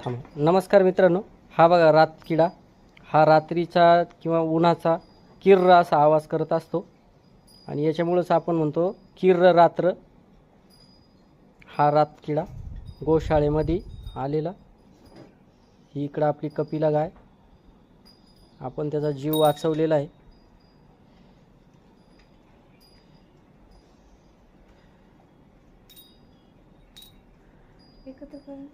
नमस्कार मित्रांनो, हा बघा रातकिडा. हा रात्रीचा किंवा उन्हाचा किर्र असा आवाज करत असतो आणि याच्यामुळंच आपण म्हणतो किर्र रात्र. हा रातकिडा गोशाळेमध्ये आलेला. ही इकडं आपली कपिला गाय. आपण त्याचा जीव वाचवलेला आहे. एकत्र करून